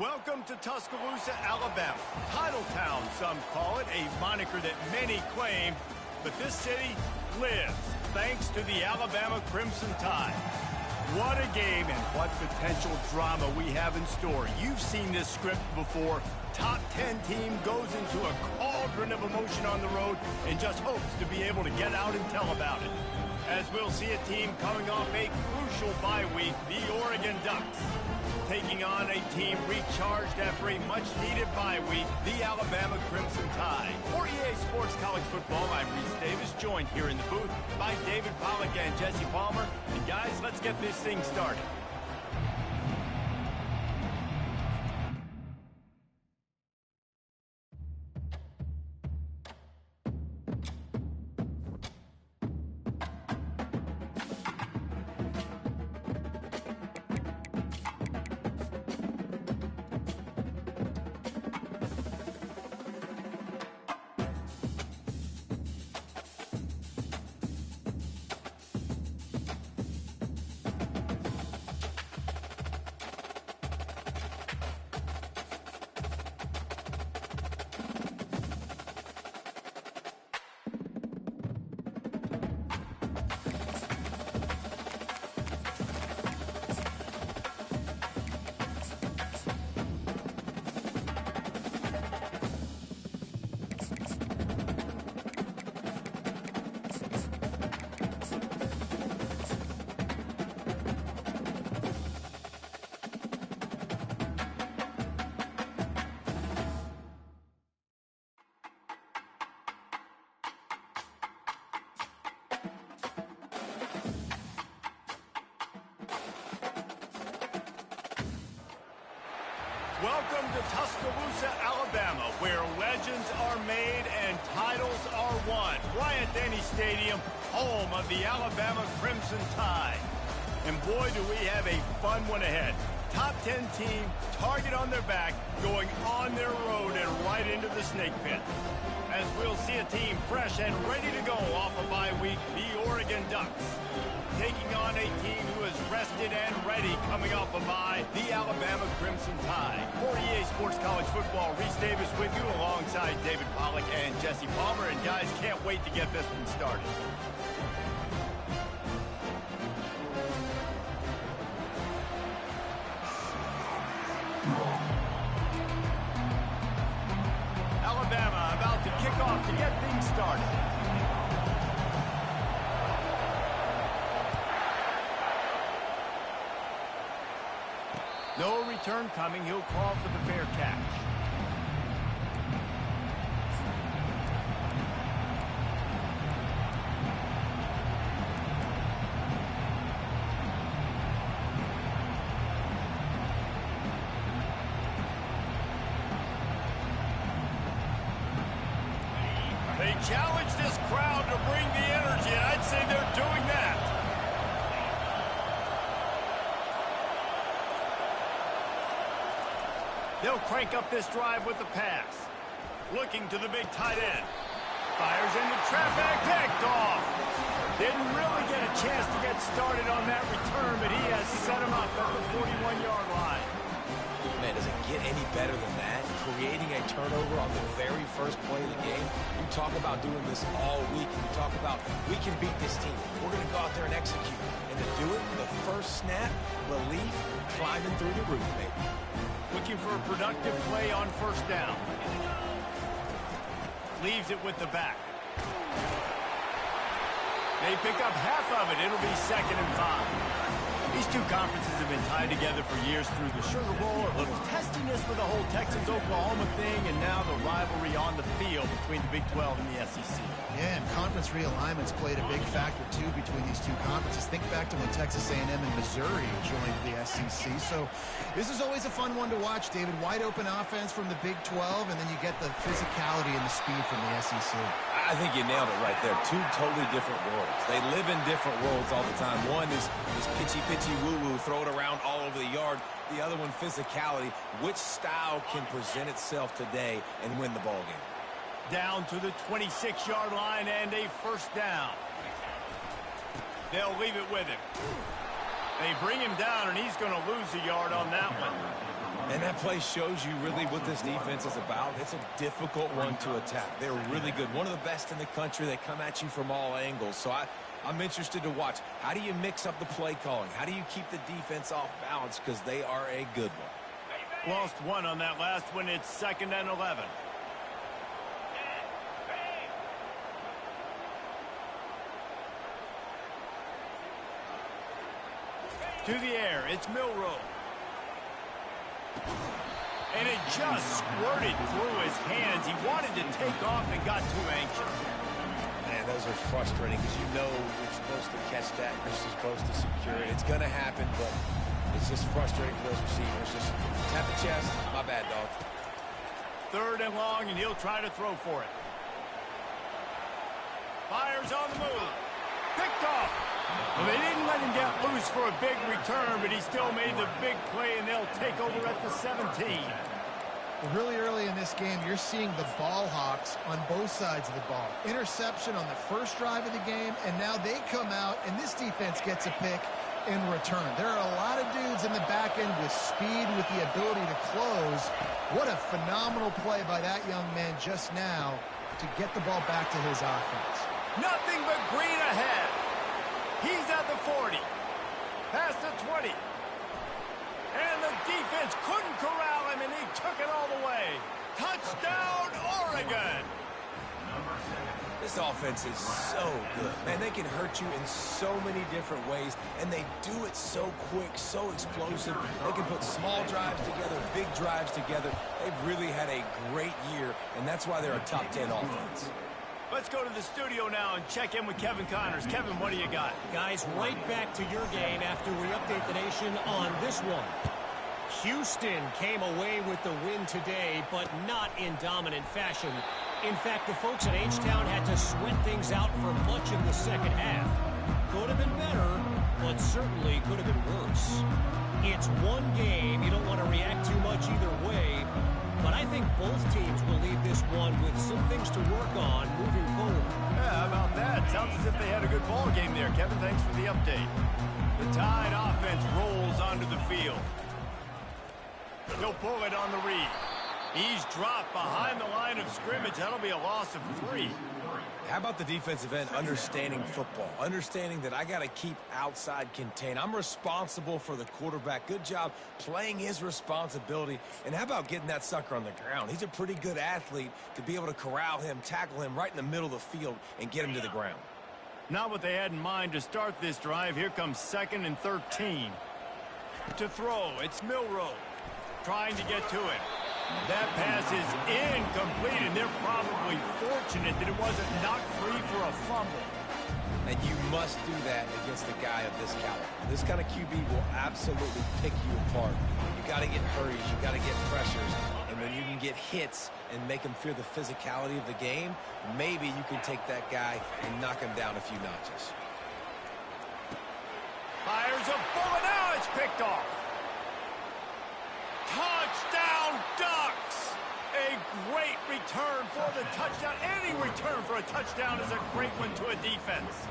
Welcome to Tuscaloosa, Alabama. Title Town, some call it, a moniker that many claim, but this city lives thanks to the Alabama Crimson Tide. What a game and what potential drama we have in store. You've seen this script before. Top 10 team goes into a cauldron of emotion on the road and just hopes to be able to get out and tell about it. As we'll see a team coming off a crucial bye week, the Oregon Ducks. Taking on a team recharged after a much-needed bye week, the Alabama Crimson Tide. For EA Sports College Football, I'm Reese Davis, joined here in the booth by David Pollack and Jesse Palmer. And guys, let's get this thing started. Welcome to Tuscaloosa, Alabama, where legends are made and titles are won. Bryant-Denny Stadium, home of the Alabama Crimson Tide. And boy, do we have a fun one ahead. Top 10 team, target on their back, going on their road and right into the snake pit. As we'll see a team fresh and ready to go off a bye week, the Oregon Ducks. Taking on a team who is rested and ready coming off a bye, the Alabama Crimson Tide. For EA Sports College Football, Reese Davis with you alongside David Pollack and Jesse Palmer. And guys, can't wait to get this one started. Alabama about to kick off to get things started. No return coming. He'll call for the fair catch. They challenge this crowd to bring the energy, and I'd say they're doing that. They'll crank up this drive with the pass. Looking to the big tight end. Fires into traffic, picked off. Didn't really get a chance to get started on that return, but he has set him up at the 41-yard line. Man, does it get any better than that? Creating a turnover on the very first play of the game. You talk about doing this all week, and you talk about we can beat this team. We're going to go out there and execute. And to do it, the first snap, relief, climbing through the roof, baby. Looking for a productive play on first down. Leaves it with the back. They pick up half of it. It'll be 2nd and 5. These two conferences have been tied together for years through the Sugar Bowl, a little testiness with the whole Texas-Oklahoma thing, and now the rivalry on the field between the Big 12 and the SEC. Yeah, and conference realignments played a big factor, too, between these two conferences. Think back to when Texas A&M and Missouri joined the SEC. So this is always a fun one to watch, David. Wide open offense from the Big 12, and then you get the physicality and the speed from the SEC. I think you nailed it right there. Two totally different worlds. They live in different worlds all the time. One is pitchy woo-woo, throw it around all over the yard. The other one, physicality. Which style can present itself today and win the ball game? Down to the 26-yard line and a first down. They'll leave it with him. They bring him down, and he's going to lose a yard on that one. And that play shows you really what this defense is about. It's a difficult one to attack. They're really good. One of the best in the country. They come at you from all angles. So I'm interested to watch. How do you mix up the play calling? How do you keep the defense off balance? Because they are a good one. Lost one on that last one. It's 2nd and 11. To the air, it's Milroe. And it just squirted through his hands. He wanted to take off and got too anxious. Man, those are frustrating because you know you're supposed to catch that. You're supposed to secure it. It's going to happen, but it's just frustrating for those receivers. Just tap the chest. My bad, dog. 3rd and long, and he'll try to throw for it. Fires on the move. Picked off. Well, they didn't let him get loose for a big return, but he still made the big play, and they'll take over at the 17. Well, really early in this game, you're seeing the ball hawks on both sides of the ball. Interception on the first drive of the game, and now they come out, and this defense gets a pick in return. There are a lot of dudes in the back end with speed, with the ability to close. What a phenomenal play by that young man just now to get the ball back to his offense. Nothing but green ahead. He's at the 40. Past the 20. And the defense couldn't corral him, and he took it all the way. Touchdown, Oregon. This offense is so good. Man, they can hurt you in so many different ways, and they do it so quick, so explosive. They can put small drives together, big drives together. They've really had a great year, and that's why they're a top 10 offense. Let's go to the studio now and check in with Kevin Connors. Kevin, what do you got? Guys, right back to your game after we update the nation on this one. Houston came away with the win today, but not in dominant fashion. In fact, the folks at H-Town had to sweat things out for much of the second half. Could have been better, but certainly could have been worse. It's one game. You don't want to react too much either way. But I think both teams will leave this one with some things to work on moving forward. Yeah, how about that? Sounds as if they had a good ball game there. Kevin, thanks for the update. The Tide offense rolls onto the field. He'll pull it on the read. He's dropped behind the line of scrimmage. That'll be a loss of 3. How about the defensive end understanding football, understanding that I got to keep outside contain. I'm responsible for the quarterback. Good job playing his responsibility. And how about getting that sucker on the ground? He's a pretty good athlete to be able to corral him, tackle him right in the middle of the field, and get him to the ground. Not what they had in mind to start this drive. Here comes 2nd and 13. To throw, it's Milroe trying to get to it. That pass is incomplete, and they're probably fortunate that it wasn't knocked free for a fumble. And you must do that against a guy of this caliber. This kind of QB will absolutely pick you apart. You got to get hurries, you got to get pressures, and when you can get hits and make him fear the physicality of the game, maybe you can take that guy and knock him down a few notches. Fires a bullet. Now it's picked off. Touchdown, Ducks! A great return for the touchdown. Any return for a touchdown is a great one to a defense.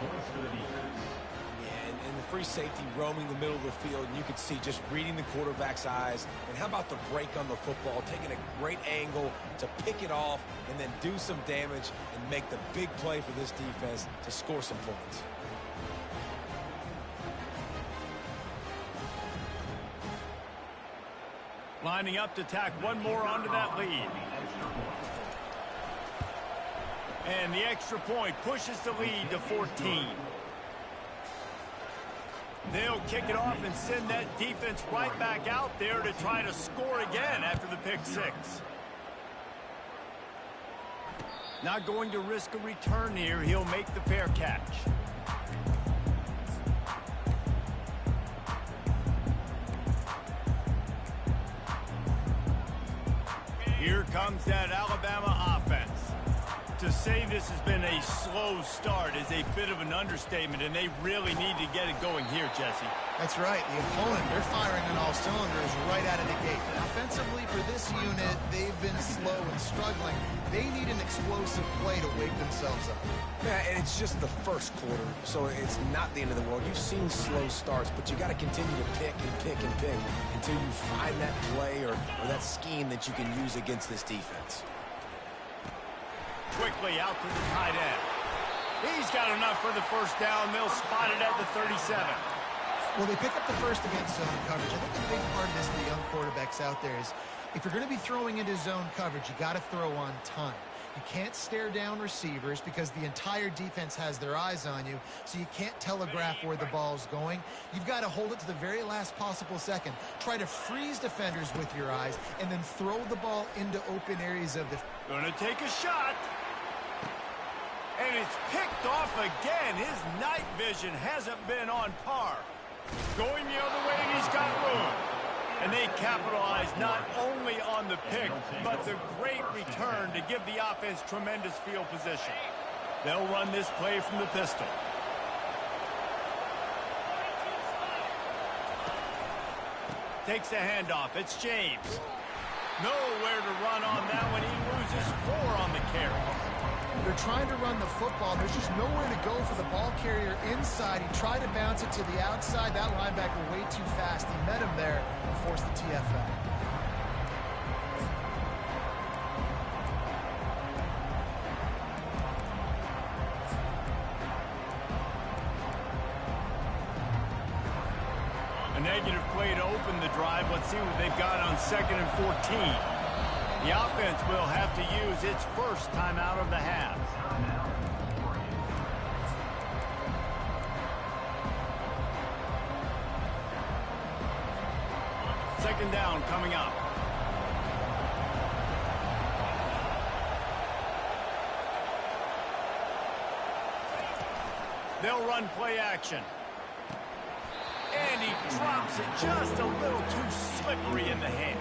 Yeah, and the free safety roaming the middle of the field, and you can see just reading the quarterback's eyes. And how about the break on the football, taking a great angle to pick it off and then do some damage and make the big play for this defense to score some points. Lining up to tack one more onto that lead. And the extra point pushes the lead to 14. They'll kick it off and send that defense right back out there to try to score again after the pick 6. Not going to risk a return here. He'll make the fair catch. Here comes that Alabama offense. To say this has been a slow start is a bit of an understatement, and they really need to get it going here, Jesse. That's right. The opponent, they're firing on all cylinders right out of the gate. Offensively, for this unit, they've been slow and struggling. They need an explosive play to wake themselves up. Yeah, and it's just the first quarter, so it's not the end of the world. You've seen slow starts, but you got to continue to pick and pick and pick until you find that play or that scheme that you can use against this defense. Quickly out to the tight end. He's got enough for the first down. They'll spot it at the 37. Well, they pick up the first against zone coverage. I think the big part of this for the young quarterbacks out there is if you're going to be throwing into zone coverage, you got to throw on time. You can't stare down receivers because the entire defense has their eyes on you, so you can't telegraph where the ball's going. You've got to hold it to the very last possible second. Try to freeze defenders with your eyes and then throw the ball into open areas of the... Gonna take a shot. And it's picked off again. His night vision hasn't been on par. Going the other way, and he's got room. And they capitalize not only on the pick, but the great return to give the offense tremendous field position. They'll run this play from the pistol. Takes the handoff. It's James. Nowhere to run on that one. He loses 4 on the carry. They're trying to run the football. There's just nowhere to go for the ball carrier inside. He tried to bounce it to the outside. That linebacker way too fast. He met him there and forced the TFL. A negative play to open the drive. Let's see what they've got on 2nd and 14. The offense will have to use its first timeout of the half. Second down coming up. They'll run play action. And he drops it just a little too slippery in the hands.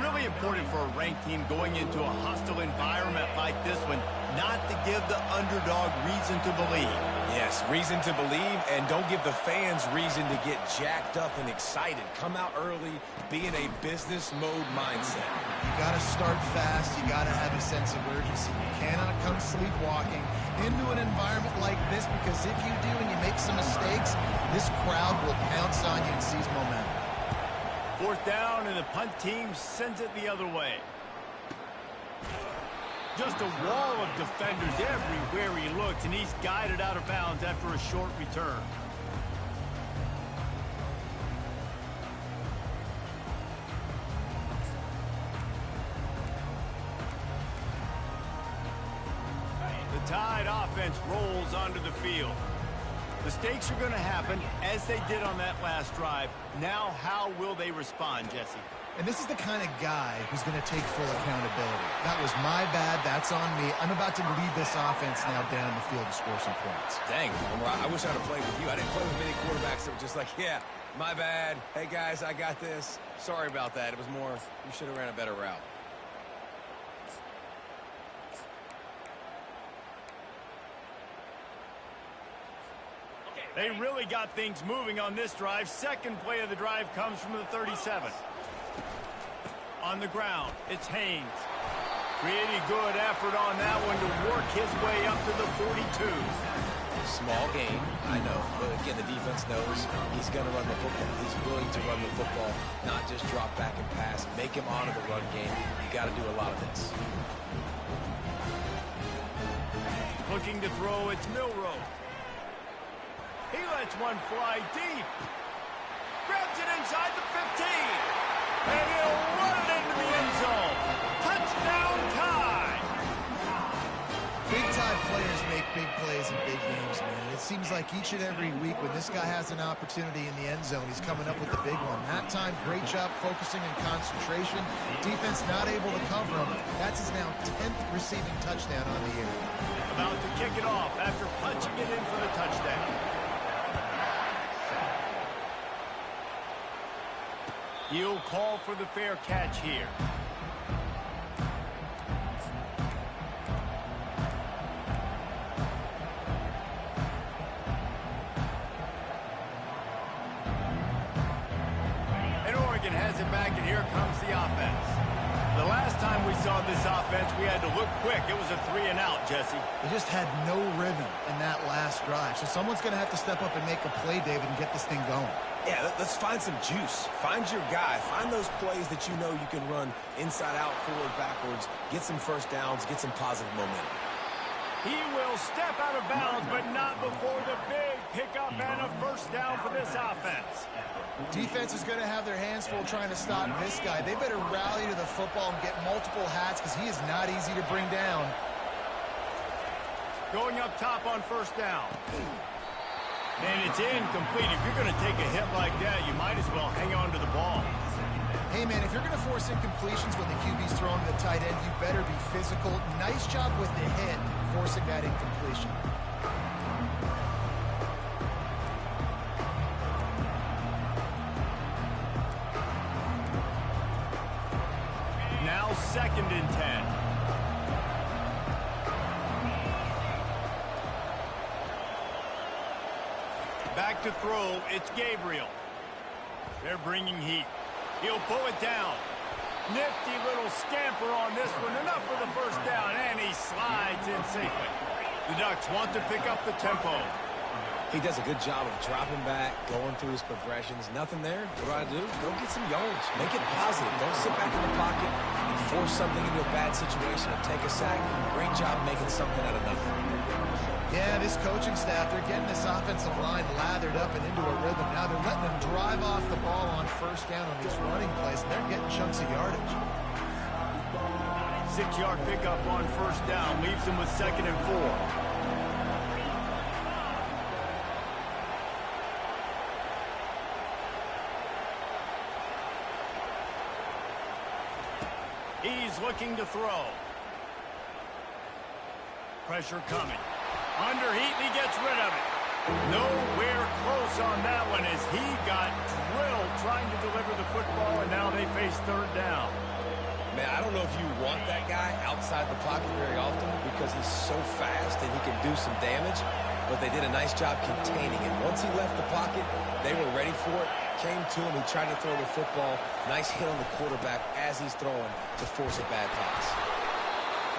Really important for a ranked team going into a hostile environment like this one not to give the underdog reason to believe. Yes, reason to believe, and don't give the fans reason to get jacked up and excited. Come out early, be in a business mode mindset. You got to start fast. You got to have a sense of urgency. You cannot come sleepwalking into an environment like this, because if you do and you make some mistakes, this crowd will pounce on you and seize momentum. 4th down, and the punt team sends it the other way. Just a wall of defenders everywhere he looks, and he's guided out of bounds after a short return. The Tide offense rolls onto the field. Mistakes are going to happen, as they did on that last drive. Now, how will they respond, Jesse? And this is the kind of guy who's going to take full accountability. That was my bad. That's on me. I'm about to lead this offense now down the field to score some points. Dang, I wish I'd have played with you. I didn't play with many quarterbacks that were just like, yeah, my bad. Hey, guys, I got this. Sorry about that. It was more, you should have ran a better route. They really got things moving on this drive. Second play of the drive comes from the 37. On the ground, it's Haynes. Pretty good effort on that one to work his way up to the 42. Small game, I know. But again, the defense knows he's going to run the football. He's willing to run the football, not just drop back and pass. Make him honor the run game. You got to do a lot of this. Looking to throw, it's Milroe. He lets one fly deep. Grabs it inside the 15. And he'll run it into the end zone. Touchdown Tide. Big Tide players make big plays in big games, man. It seems like each and every week when this guy has an opportunity in the end zone, he's coming up with the big one. That time, great job focusing and concentration. Defense not able to cover him. That's his now 10th receiving touchdown on the year. About to kick it off after punching it in for the touchdown. He'll call for the fair catch here. back, and here comes the offense. The last time we saw this offense, we had to look quick. It was a 3-and-out, Jesse. They just had no rhythm in that last drive. So someone's going to have to step up and make a play, David, and get this thing going. Yeah, let's find some juice. Find your guy. Find those plays that you know you can run inside out, forward, backwards, get some first downs, get some positive momentum. He will step out of bounds, but not before the big pickup and a first down for this offense. Defense is going to have their hands full trying to stop this guy. They better rally to the football and get multiple hats because he is not easy to bring down. Going up top on first down. And it's incomplete. If you're going to take a hit like that, you might as well hang on to the ball. Hey, man, if you're going to force incompletions when the QB's throwing to the tight end, you better be physical. Nice job with the hit, forcing that incompletion. Now 2nd and 10. Back to throw, it's Gabriel. They're bringing heat. He'll pull it down. Nifty little scamper on this one. Enough for the first down, and he slides in safely. The Ducks want to pick up the tempo. He does a good job of dropping back, going through his progressions. Nothing there. What do? Go get some yards. Make it positive. Don't sit back in the pocket and force something into a bad situation or take a sack. Great job making something out of nothing. Yeah, this coaching staff, they're getting this offensive line lathered up and into a rhythm. Now they're letting them drive off the ball on first down on these running plays, and they're getting chunks of yardage. 6-yard pickup on first down leaves them with 2nd and 4. He's looking to throw. Pressure coming. Under heat, and he gets rid of it. Nowhere close on that one as he got drilled trying to deliver the football, and now they face 3rd down. Man, I don't know if you want that guy outside the pocket very often because he's so fast and he can do some damage, but they did a nice job containing him. Once he left the pocket, they were ready for it, came to him, he tried to throw the football. Nice hit on the quarterback as he's throwing to force a bad pass.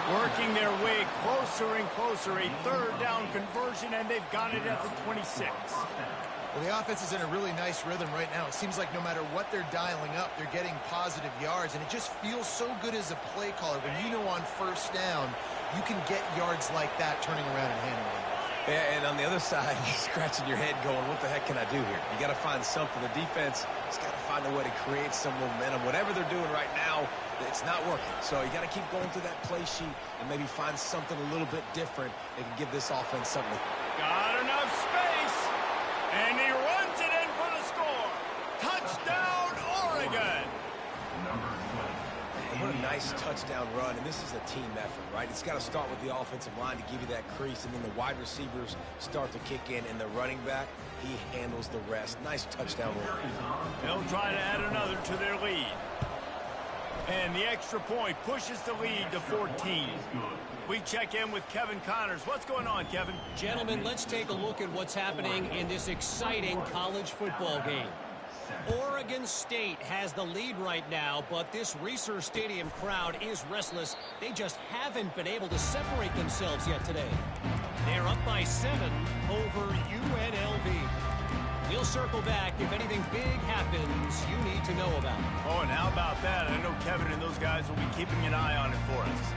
Working their way closer and closer, a 3rd down conversion, and they've got it at the 26. Well, the offense is in a really nice rhythm right now. It seems like no matter what they're dialing up, they're getting positive yards, and it just feels so good as a play caller when you know on first down you can get yards like that turning around and handling it. Yeah, and on the other side, you're scratching your head going, what the heck can I do here? You got to find something. The defense has got to find a way to create some momentum. Whatever they're doing right now, it's not working. So you got to keep going through that play sheet and maybe find something a little bit different that can give this offense something. Got enough space, and he runs it in for the score. Touchdown, Oregon. What a nice touchdown run, and this is a team effort, right? It's got to start with the offensive line to give you that crease, and then the wide receivers start to kick in, and the running back, he handles the rest. Nice touchdown run. They'll try to add another to their lead. And the extra point pushes the lead to 14. We check in with Kevin Connors. What's going on, Kevin? Gentlemen, let's take a look at what's happening in this exciting college football game. Oregon State has the lead right now, but this Reser Stadium crowd is restless. They just haven't been able to separate themselves yet today. They're up by 7 over UNLV. We'll circle back if anything big happens you need to know about. Oh, and how about that? I know Kevin and those guys will be keeping an eye on it for us.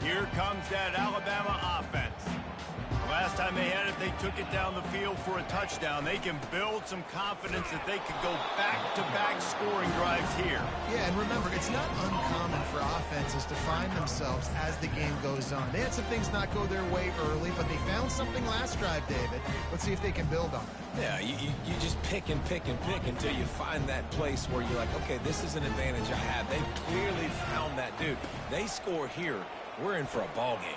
Here comes that Alabama offense. The last time they had it, they took it down the field for a touchdown. They can build some confidence that they could go back-to-back scoring drives here. Yeah, and remember, it's not uncommon for offenses to find themselves as the game goes on. They had some things not go their way early, but they found something last drive, David. Let's see if they can build on it. Yeah, you just pick and pick and pick until you find that place where you're like, okay, this is an advantage I have. They clearly found that, dude. They score here. We're in for a ball game.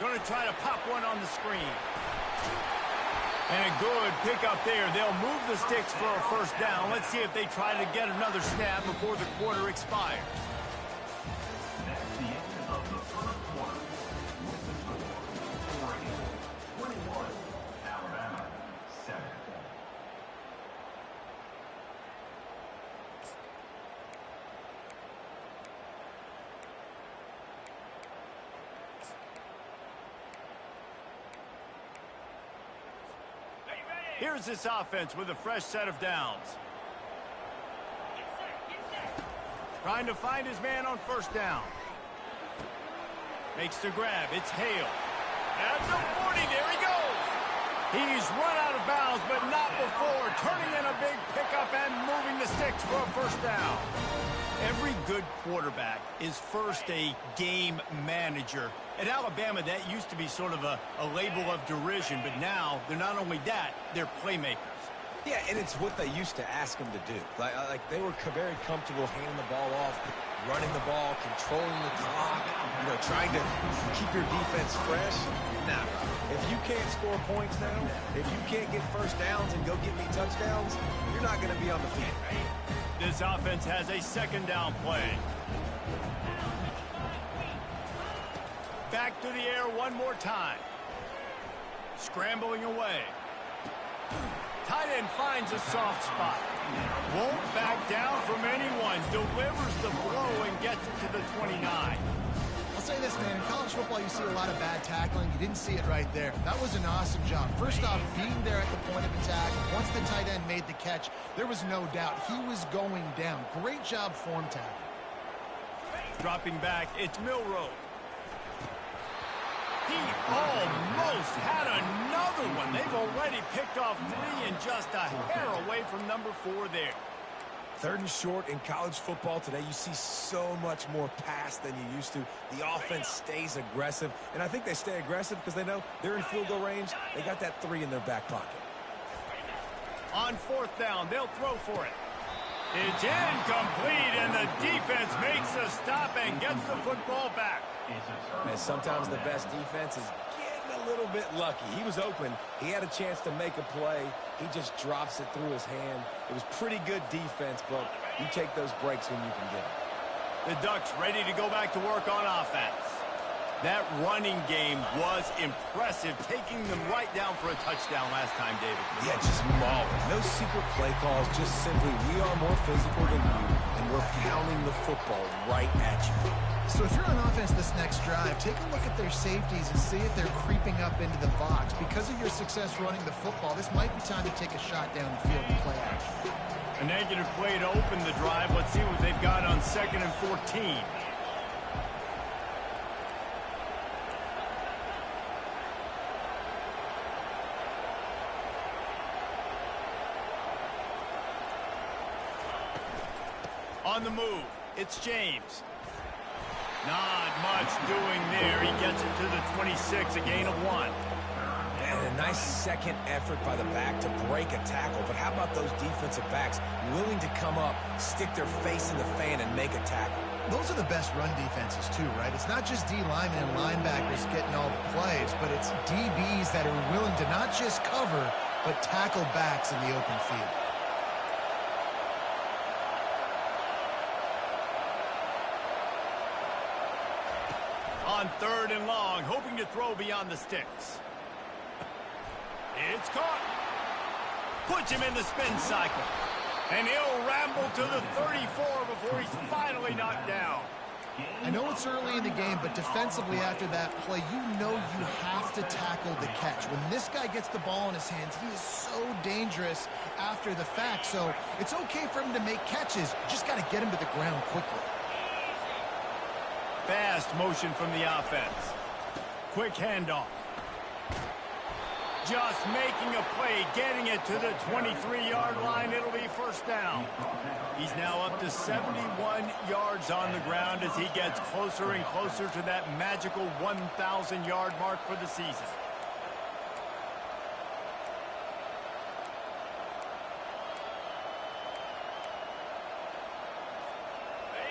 Going to try to pop one on the screen. And a good pickup there. They'll move the sticks for a first down. Let's see if they try to get another snap before the quarter expires. Here's this offense with a fresh set of downs. Trying to find his man on first down. Makes the grab. It's Hale. At the 40, there he goes. He's run out of bounds, but not before. Turning in a big pickup and moving the sticks for a first down. Every good quarterback is first a game manager. At Alabama, that used to be sort of a label of derision, but now they're not only that, they're playmakers. Yeah, and it's what they used to ask them to do. Like they were very comfortable handing the ball off, running the ball, controlling the clock, trying to keep your defense fresh. Nah, if you can't score points now, if you can't get first downs and go get me touchdowns, you're not going to be on the field. This offense has a second down play. Back to the air one more time. Scrambling away. Tight end finds a soft spot. Won't back down from anyone. Delivers the blow and gets it to the 29. I'll say this, man. In college football, you see a lot of bad tackling. You didn't see it right there. That was an awesome job. First off, being there at the point of attack. Once the tight end made the catch, there was no doubt he was going down. Great job form tackling. Dropping back, it's Milroe. He almost had another one. They've already picked off 3 and just a hair away from number 4 there. Third and short in college football today, you see so much more pass than you used to. The offense stays aggressive, and I think they stay aggressive because they know they're in field goal range. They got that 3 in their back pocket. On fourth down, they'll throw for it. It's incomplete, and the defense makes a stop and gets the football back. And sometimes the best defense is getting a little bit lucky. He was open. He had a chance to make a play. He just drops it through his hand. It was pretty good defense, but you take those breaks when you can get them. The Ducks ready to go back to work on offense. That running game was impressive, taking them right down for a touchdown last time, David. Yeah, just mauling. No secret play calls, just simply we are more physical than you, and we're pounding the football right at you. So if you're on offense this next drive, take a look at their safeties and see if they're creeping up into the box. Because of your success running the football, this might be time to take a shot down the field and play action. A negative play to open the drive. Let's see what they've got on 2nd and 14. On the move, it's James. Not much doing there. He gets it to the 26, a gain of 1. And a nice second effort by the back to break a tackle. But how about those defensive backs willing to come up, stick their face in the fan, and make a tackle? Those are the best run defenses, too, right? It's not just D linemen and linebackers getting all the plays, but it's DBs that are willing to not just cover, but tackle backs in the open field. On 3rd and long, hoping to throw beyond the sticks. It's caught. Puts him in the spin cycle. And he'll ramble to the 34 before he's finally knocked down. I know it's early in the game, but defensively after that play, you know you have to tackle the catch. When this guy gets the ball in his hands, he is so dangerous after the fact. So it's okay for him to make catches. You just got to get him to the ground quickly. Fast motion from the offense. Quick handoff. Just making a play, getting it to the 23-yard line. It'll be first down. He's now up to 71 yards on the ground as he gets closer and closer to that magical 1,000-yard mark for the season.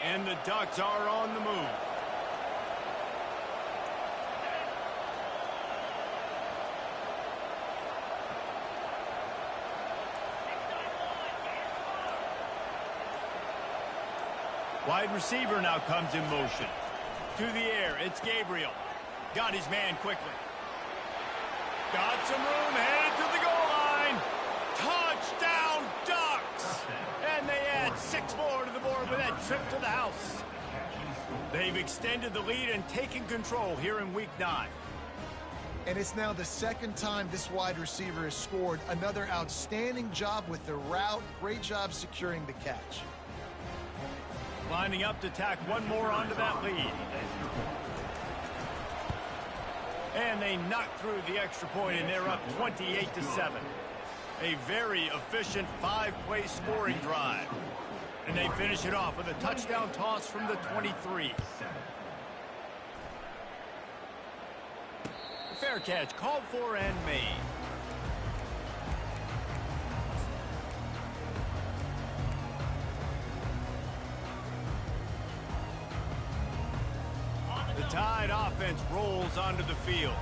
And the Ducks are on the move. Wide receiver now comes in motion. To the air, it's Gabriel. Got his man quickly. Got some room, headed to the goal line. Touchdown, Ducks! And they add 6 more to the board with that trip to the house. They've extended the lead and taken control here in Week 9. And it's now the second time this wide receiver has scored. Another outstanding job with the route. Great job securing the catch. Lining up to tack one more onto that lead. And they knock through the extra point, and they're up 28-7. A very efficient 5-play scoring drive. And they finish it off with a touchdown toss from the 23. Fair catch called for and made. The Tide offense rolls onto the field.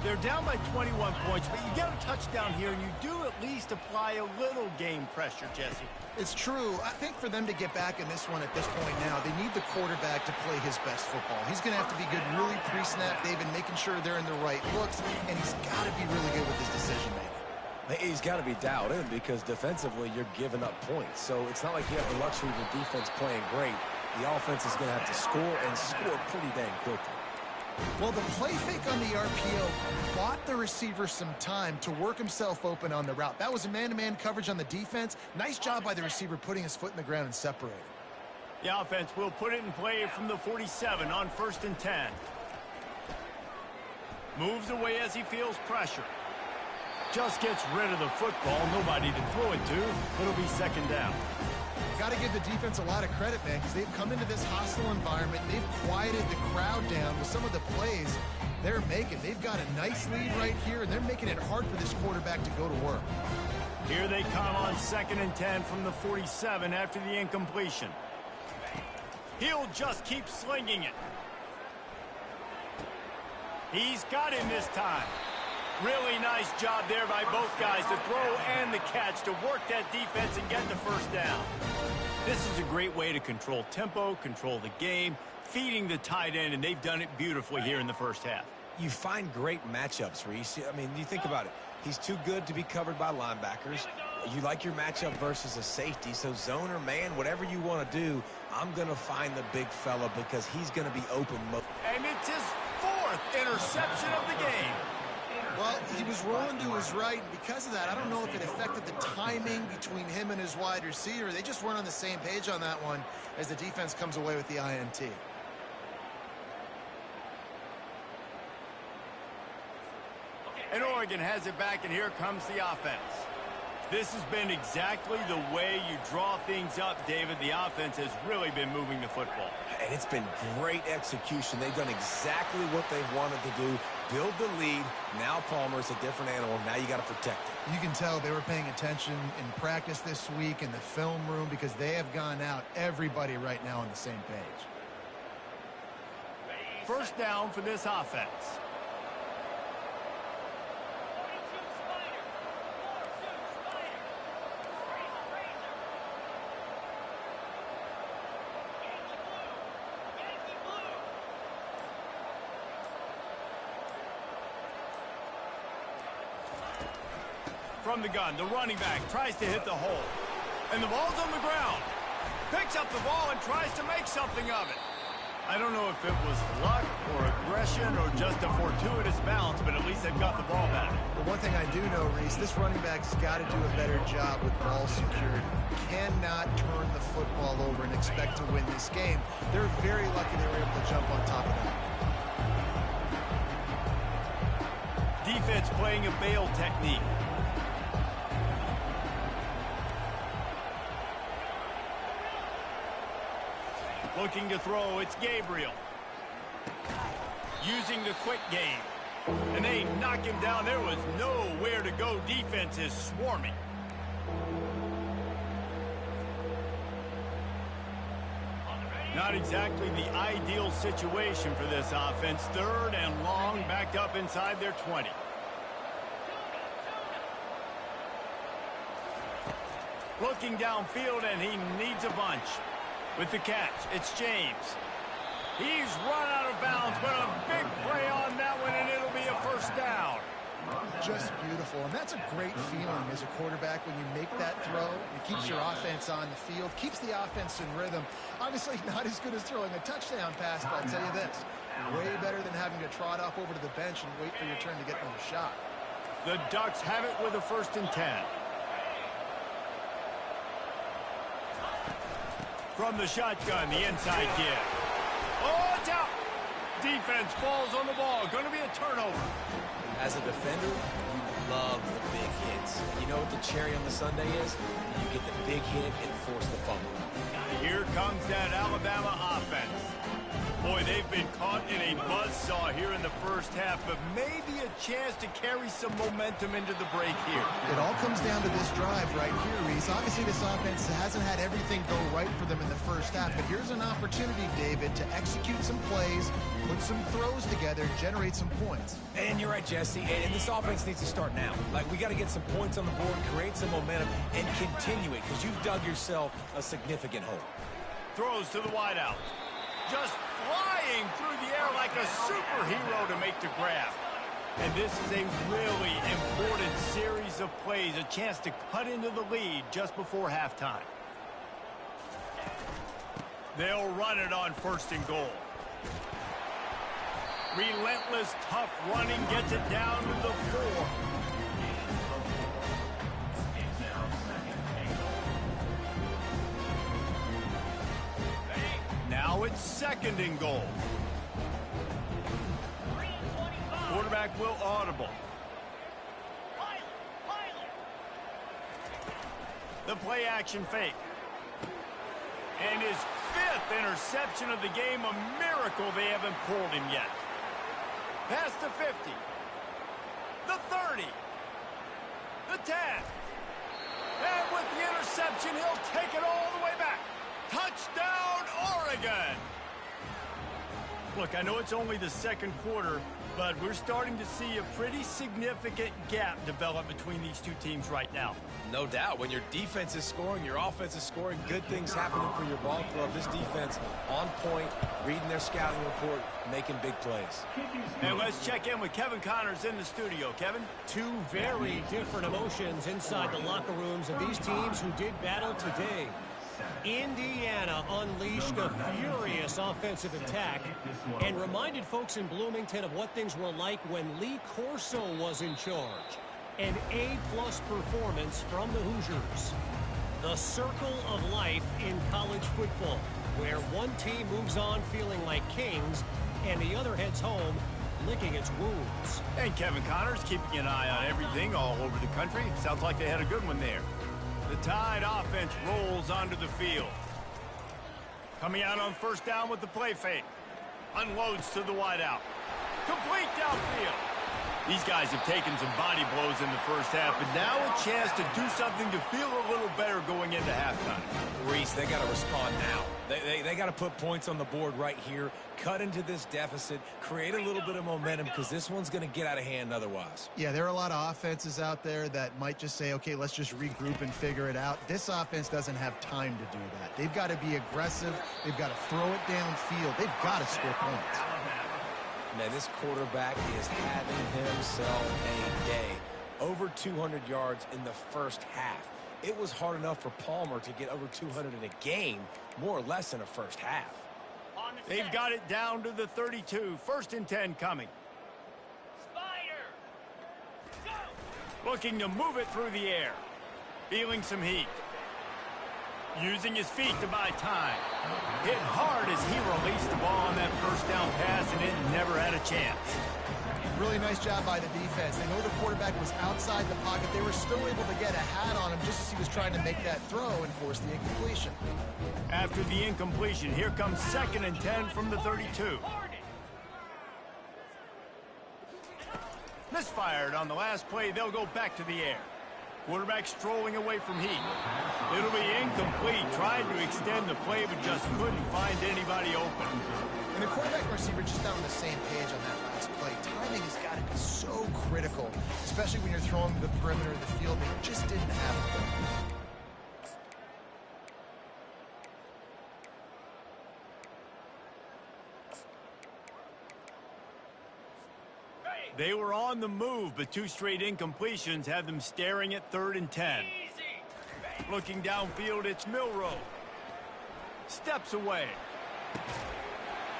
They're down by 21 points, but you get a touchdown here, and you do at least apply a little game pressure, Jesse. It's true. I think for them to get back in this one at this point now, they need the quarterback to play his best football. He's going to have to be good really pre-snap, David, making sure they're in the right looks, and he's got to be really good with his decision-making. He's got to be dialed in because defensively you're giving up points. So it's not like you have the luxury of the defense playing great. The offense is going to have to score and score pretty dang quickly. Well, the play fake on the RPO bought the receiver some time to work himself open on the route. That was a man-to-man coverage on the defense. Nice job by the receiver putting his foot in the ground and separating. The offense will put it in play from the 47 on 1st and 10. Moves away as he feels pressure. Just gets rid of the football. Nobody to throw it to. It'll be 2nd down. Got to give the defense a lot of credit, man, because they've come into this hostile environment. They've quieted the crowd down with some of the plays they're making. They've got a nice lead right here, and they're making it hard for this quarterback to go to work. Here they come on 2nd and 10 from the 47 after the incompletion. He'll just keep slinging it. He's got him this time. Really nice job there by both guys, the throw and the catch, to work that defense and get the 1st down. This is a great way to control tempo, control the game, feeding the tight end, and they've done it beautifully here in the 1st half. You find great matchups, Reese. I mean, you think about it. He's too good to be covered by linebackers. You like your matchup versus a safety, so zone or man, whatever you want to do, I'm going to find the big fella because he's going to be open. And it's his 4th interception of the game. Well, he was rolling to his right, and because of that, I don't know if it affected the timing between him and his wide receiver. They just weren't on the same page on that one as the defense comes away with the INT. And Oregon has it back, and here comes the offense. This has been exactly the way you draw things up, David. The offense has really been moving the football. And it's been great execution. They've done exactly what they've wanted to do. Build the lead. Now Palmer's a different animal. Now you got to protect it. You can tell they were paying attention in practice this week in the film room because they have gone out, everybody right now on the same page. 1st down for this offense. From the gun, the running back tries to hit the hole. And the ball's on the ground. Picks up the ball and tries to make something of it. I don't know if it was luck or aggression or just a fortuitous bounce, but at least they've got the ball back. But one thing I do know, Reese, this running back's got to do a better job with ball security. Cannot turn the football over and expect to win this game. They're very lucky they were able to jump on top of that. Defense playing a bail technique. Looking to throw, it's Gabriel. Using the quick game. And they knock him down. There was nowhere to go. Defense is swarming. Not exactly the ideal situation for this offense. 3rd and long, backed up inside their 20. Looking downfield, and he needs a bunch. With the catch, it's James. He's run out of bounds, but a big play on that one, and it'll be a 1st down. Just beautiful, and that's a great feeling as a quarterback when you make that throw. It keeps your offense on the field, keeps the offense in rhythm. Obviously not as good as throwing a touchdown pass, but I'll tell you this, way better than having to trot off over to the bench and wait for your turn to get another shot. The Ducks have it with a 1st and 10. From the shotgun, the inside give. Oh, it's out! Defense falls on the ball. Going to be a turnover. As a defender, you love the big hits. And you know what the cherry on the sundae is? You get the big hit and force the fumble. Here comes that Alabama offense. Boy, they've been caught in a buzzsaw here in the first half, but maybe a chance to carry some momentum into the break here. It all comes down to this drive right here, Reese. Obviously, this offense hasn't had everything go right for them in the first half, but here's an opportunity, David, to execute some plays, put some throws together, generate some points. And you're right, Jesse. And this offense needs to start now. Like, we got to get some points on the board, create some momentum, and continue it, because you've dug yourself a significant hole. Throws to the wideout. Just flying through the air like a superhero to make the grab. And this is a really important series of plays, a chance to cut into the lead just before halftime. They'll run it on 1st and goal. Relentless, tough running gets it down to the 4. Now it's 2nd and goal. Quarterback will audible. The play action fake. And his 5th interception of the game, a miracle they haven't pulled him yet. Past the 50. The 30. The 10. And with the interception, he'll take it all the way back. Touchdown, Oregon! Look, I know it's only the 2nd quarter, but we're starting to see a pretty significant gap develop between these two teams right now. No doubt. When your defense is scoring, your offense is scoring, good things happening for your ball club. This defense on point, reading their scouting report, making big plays. And let's check in with Kevin Connors in the studio. Kevin? Two very different emotions inside the locker rooms of these teams who did battle today. Indiana unleashed a furious offensive attack and reminded folks in Bloomington of what things were like when Lee Corso was in charge. An A-plus performance from the Hoosiers. The circle of life in college football, where one team moves on feeling like kings and the other heads home licking its wounds. And Kevin Connors keeping an eye on everything all over the country. Sounds like they had a good one there. The Tide offense rolls onto the field. Coming out on 1st down with the play fake. Unloads to the wideout. Complete downfield. These guys have taken some body blows in the first half, but now a chance to do something to feel a little better going into halftime. Reese, they got to respond now. They got to put points on the board right here, cut into this deficit, create a little bit of momentum, because this one's going to get out of hand otherwise. Yeah, there are a lot of offenses out there that might just say, okay, let's just regroup and figure it out. This offense doesn't have time to do that. They've got to be aggressive. They've got to throw it downfield. They've got to score points. Man, this quarterback is having himself a day. Over 200 yards in the first half. It was hard enough for Palmer to get over 200 in a game, more or less in a first half. They've got it down to the 32. 1st and 10 coming. Looking to move it through the air. Feeling some heat. Using his feet to buy time. Hit hard as he released the ball on that 1st down pass, and it never had a chance. Really nice job by the defense. They know the quarterback was outside the pocket. They were still able to get a hat on him just as he was trying to make that throw and force the incompletion. After the incompletion, here comes 2nd and 10 from the 32. Misfired on the last play. They'll go back to the air. Quarterback strolling away from heat. It'll be incomplete. Tried to extend the play, but just couldn't find anybody open. And the quarterback and receiver just not on the same page on that last play. Timing has got to be so critical, especially when you're throwing to the perimeter of the field. They just didn't have it. They were on the move, but 2 straight incompletions have them staring at 3rd and 10. Looking downfield, it's Milrow. Steps away.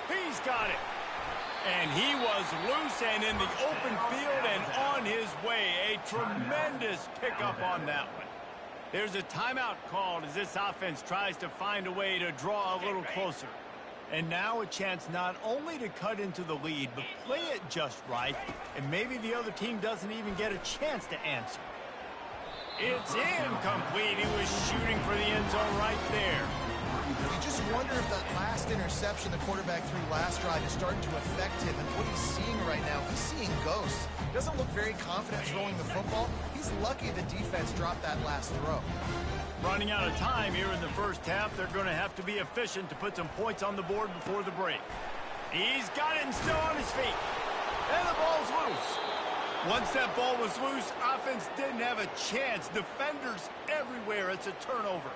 He's got it. And he was loose and in the open field and on his way. A tremendous pickup on that one. There's a timeout called as this offense tries to find a way to draw a little closer. And now a chance not only to cut into the lead, but play it just right, and maybe the other team doesn't even get a chance to answer. It's incomplete. He was shooting for the end zone right there. You just wonder if that last interception the quarterback threw last drive is starting to affect him and what he's seeing right now. He's seeing ghosts. Doesn't look very confident throwing the football. He's lucky the defense dropped that last throw. Running out of time here in the first half, they're going to have to be efficient to put some points on the board before the break. He's got it and still on his feet. And the ball's loose. Once that ball was loose, offense didn't have a chance. Defenders everywhere. It's a turnover.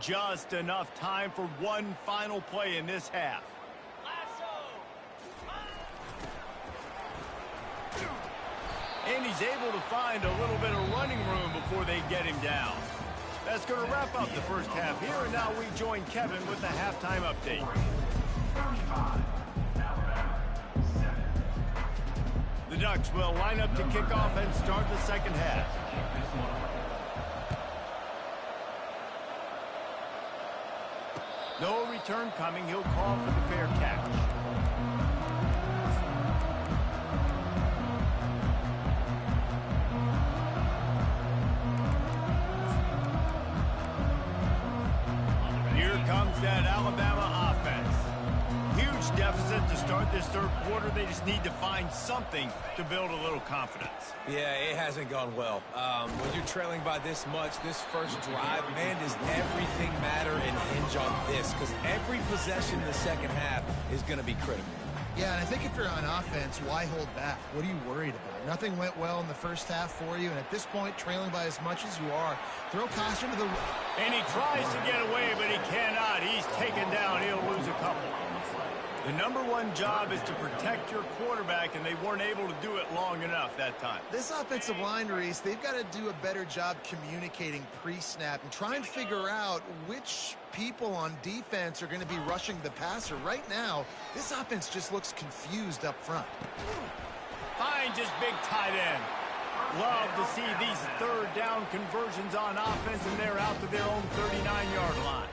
Just enough time for one final play in this half. And he's able to find a little bit of running room before they get him down. That's going to wrap up the first half here, and now we join Kevin with the halftime update. The Ducks will line up to kick off and start the second half. No return coming. He'll call for the fair catch. Here comes that Alabama offense. Huge deficit to start this third quarter. They just need to find something to build a little confidence. Yeah, it hasn't gone well. When you're trailing by this much, this first drive, man, does everything matter and hinge on this? Because every possession in the second half is going to be critical. Yeah, and I think if you're on offense, why hold back? What are you worried about? Nothing went well in the first half for you, and at this point, trailing by as much as you are, throw caution to the... And he tries to get away, but he cannot. He's taken down. He'll lose a couple. The #1 job is to protect your quarterback, and they weren't able to do it long enough that time. This offensive line, Reese, they've got to do a better job communicating pre-snap and try and figure out which people on defense are going to be rushing the passer. Right now, this offense just looks confused up front. Finds his big tight end. Love to see these third down conversions on offense, and they're out to their own 39-yard line.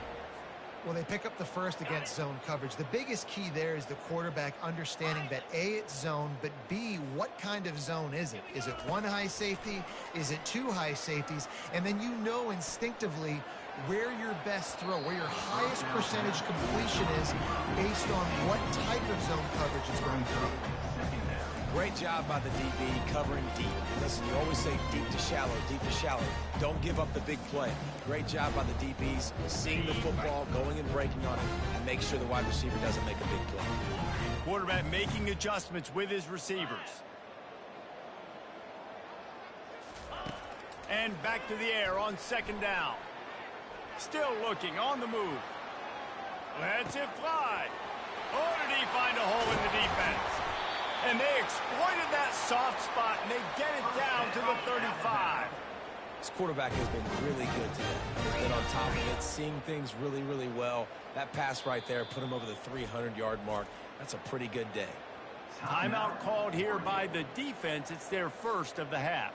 Well, they pick up the first against zone coverage. The biggest key there is the quarterback understanding that A, it's zone, but B, what kind of zone is it? Is it one high safety? Is it two high safeties? And then you know instinctively where your best throw, where your highest percentage completion is based on what type of zone coverage it's going to be. Great job by the DB covering deep. Listen, you always say deep to shallow, deep to shallow. Don't give up the big play. Great job by the DBs, seeing the football, going and breaking on it, and make sure the wide receiver doesn't make a big play. Quarterback making adjustments with his receivers. And back to the air on second down. Still looking on the move. Lets it fly. Oh, did he find a hole in the defense? And they exploited that soft spot, and they get it down to the 35. This quarterback has been really good today. He's been on top of it, seeing things really, really well. That pass right there put him over the 300-yard mark. That's a pretty good day. Timeout called here by the defense. It's their first of the half.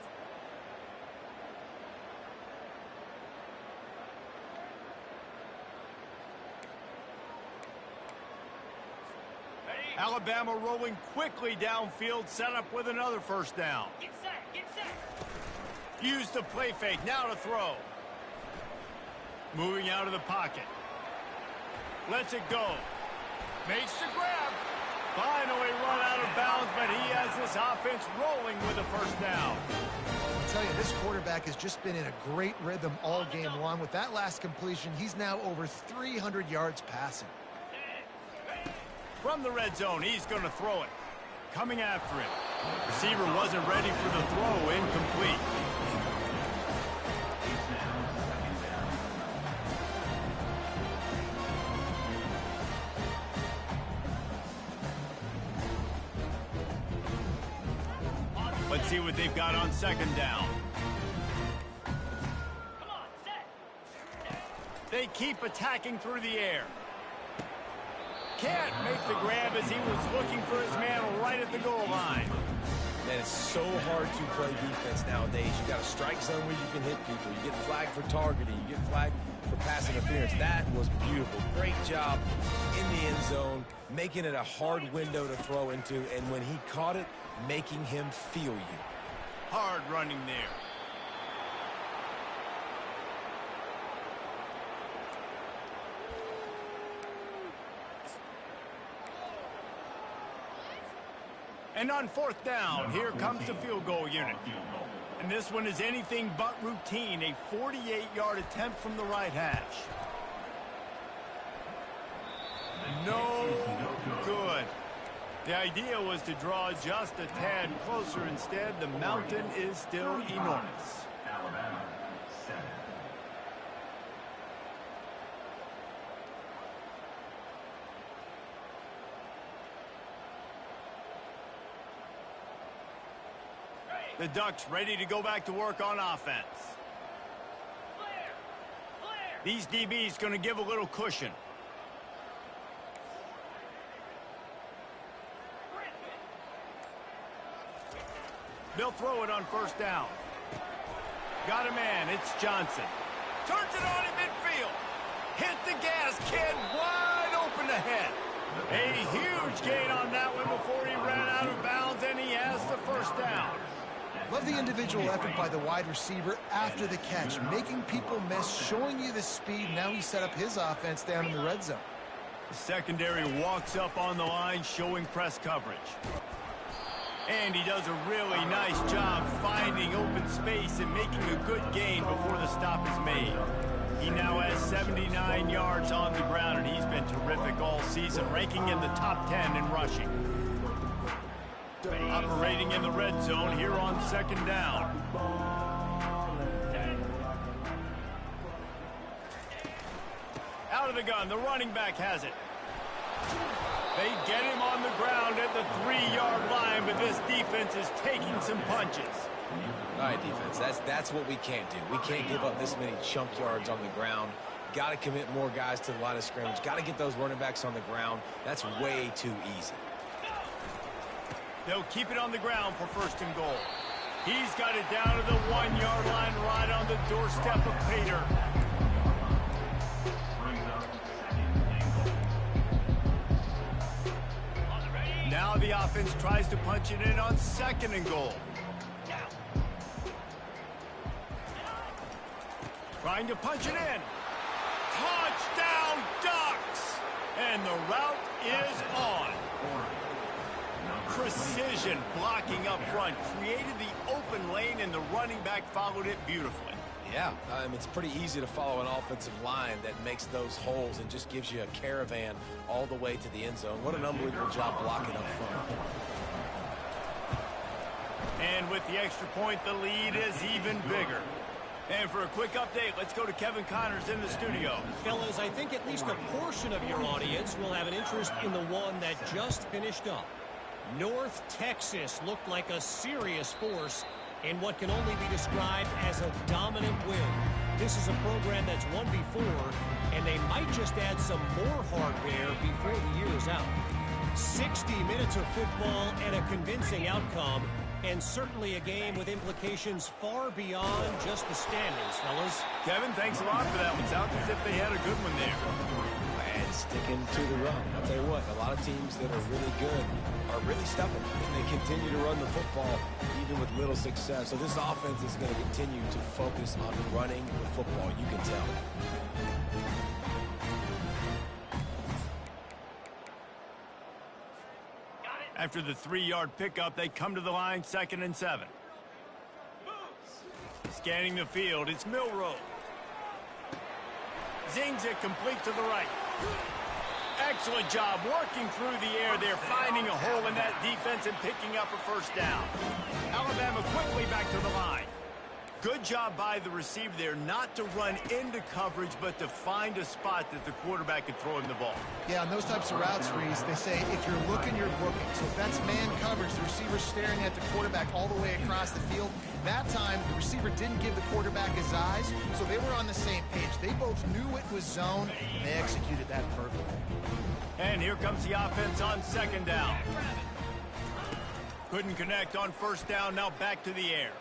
Alabama rolling quickly downfield, set up with another first down. Get set, get set. Use the play fake, now to throw. Moving out of the pocket. Lets it go. Makes the grab. Finally run out of bounds, but he has this offense rolling with a first down. I'll tell you, this quarterback has just been in a great rhythm all game long. With that last completion, he's now over 300 yards passing. From the red zone, he's going to throw it. Coming after him. Receiver wasn't ready for the throw, incomplete. Let's see what they've got on second down. They keep attacking through the air. Can't make the grab as he was looking for his man right at the goal line. Man, it's so hard to play defense nowadays. You got a strike zone where you can hit people. You get flagged for targeting. You get flagged for pass interference. That was beautiful. Great job in the end zone, making it a hard window to throw into, and when he caught it, making him feel you. Hard running there. And on fourth down, here comes the field goal unit. And this one is anything but routine, a 48-yard attempt from the right hash. No good. The idea was to draw just a tad closer. Instead, the mountain is still enormous. The Ducks ready to go back to work on offense. These DBs going to give a little cushion. They'll throw it on first down. Got a man. It's Johnson. Turns it on in midfield. Hit the gas. Kid wide open ahead. A huge gain on that one before he ran out of bounds, and he has the first down. Love the individual effort by the wide receiver after the catch, making people miss, showing you the speed. Now he set up his offense down in the red zone. The secondary walks up on the line, showing press coverage. And he does a really nice job finding open space and making a good gain before the stop is made. He now has 79 yards on the ground, and he's been terrific all season, ranking in the top 10 in rushing. Operating in the red zone here on second down. Out of the gun, the running back has it. They get him on the ground at the 3-yard line, but this defense is taking some punches. All right, defense, that's what we can't do. We can't give up this many chunk yards on the ground. Got to commit more guys to the line of scrimmage. Got to get those running backs on the ground. That's way too easy. They'll keep it on the ground for first and goal. He's got it down to the 1-yard line right on the doorstep of Pater. Now the offense tries to punch it in on second and goal. Trying to punch it in. Touchdown, Ducks! And the route is on. Precision blocking up front created the open lane, and the running back followed it beautifully. Yeah, it's pretty easy to follow an offensive line that makes those holes and just gives you a caravan all the way to the end zone. What an unbelievable job blocking up front. And with the extra point, the lead is even bigger. And for a quick update, let's go to Kevin Connors in the studio. Fellas, I think at least a portion of your audience will have an interest in the one that just finished up. North Texas looked like a serious force in what can only be described as a dominant win. This is a program that's won before, and they might just add some more hardware before the year is out. 60 minutes of football and a convincing outcome, and certainly a game with implications far beyond just the standings, fellas. Kevin, thanks a lot for that one. Sounds as if they had a good one there. And sticking to the run. I'll tell you what, a lot of teams that are really good are really stubborn, and they continue to run the football even with little success. So this offense is going to continue to focus on running the football, you can tell. After the 3-yard pickup, they come to the line, 2nd and 7. Scanning the field, it's Milroe. Zings it complete to the right. Excellent job working through the air there, finding a hole in that defense and picking up a first down. Alabama quickly back to the line. Good job by the receiver there not to run into coverage, but to find a spot that the quarterback could throw him the ball. Yeah, on those types of routes, Reese, they say if you're looking, you're looking. So if that's man coverage, the receiver's staring at the quarterback all the way across the field. That time, the receiver didn't give the quarterback his eyes, so they were on the same page. They both knew it was zone, and they executed that perfectly. And here comes the offense on second down. Couldn't connect on first down, now back to the air.